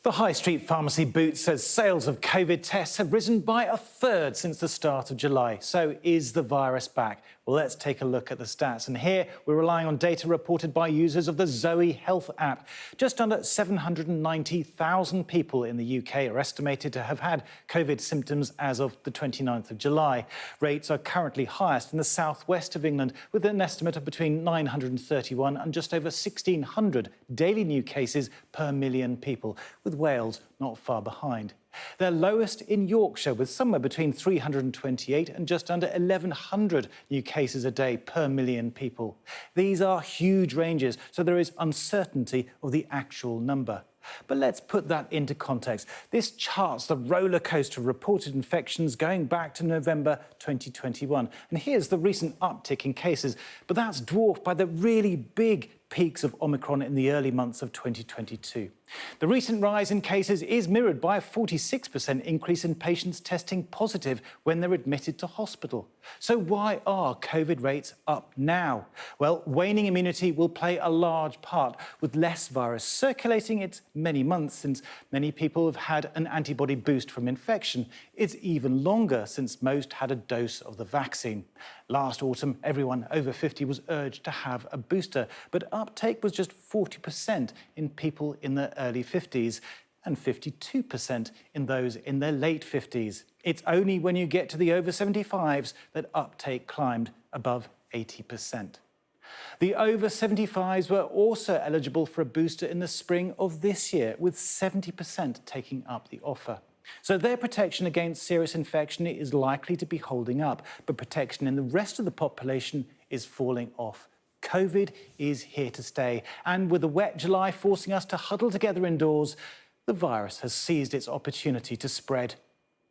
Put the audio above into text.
The high street pharmacy Boots says sales of COVID tests have risen by a third since the start of July. So is the virus back? Well, let's take a look at the stats. And here we're relying on data reported by users of the Zoe Health app. Just under 790,000 people in the UK are estimated to have had COVID symptoms as of the 29th of July. Rates are currently highest in the southwest of England, with an estimate of between 931 and just over 1,600 daily new cases per million people, with Wales not far behind. They're lowest in Yorkshire, with somewhere between 328 and just under 1,100 new cases a day per million people. These are huge ranges, so there is uncertainty of the actual number. But let's put that into context. This charts the roller coaster of reported infections going back to November 2021. And here's the recent uptick in cases, but that's dwarfed by the really big peaks of Omicron in the early months of 2022. The recent rise in cases is mirrored by a 46% increase in patients testing positive when they're admitted to hospital. So why are COVID rates up now? Well, waning immunity will play a large part. With less virus circulating, it's many months since many people have had an antibody boost from infection. It's even longer since most had a dose of the vaccine. Last autumn, everyone over 50 was urged to have a booster, but uptake was just 40% in people in their early 50s and 52% in those in their late 50s. It's only when you get to the over 75s that uptake climbed above 80%. The over 75s were also eligible for a booster in the spring of this year, with 70% taking up the offer. So their protection against serious infection is likely to be holding up, but protection in the rest of the population is falling off. COVID is here to stay, and with a wet July forcing us to huddle together indoors, the virus has seized its opportunity to spread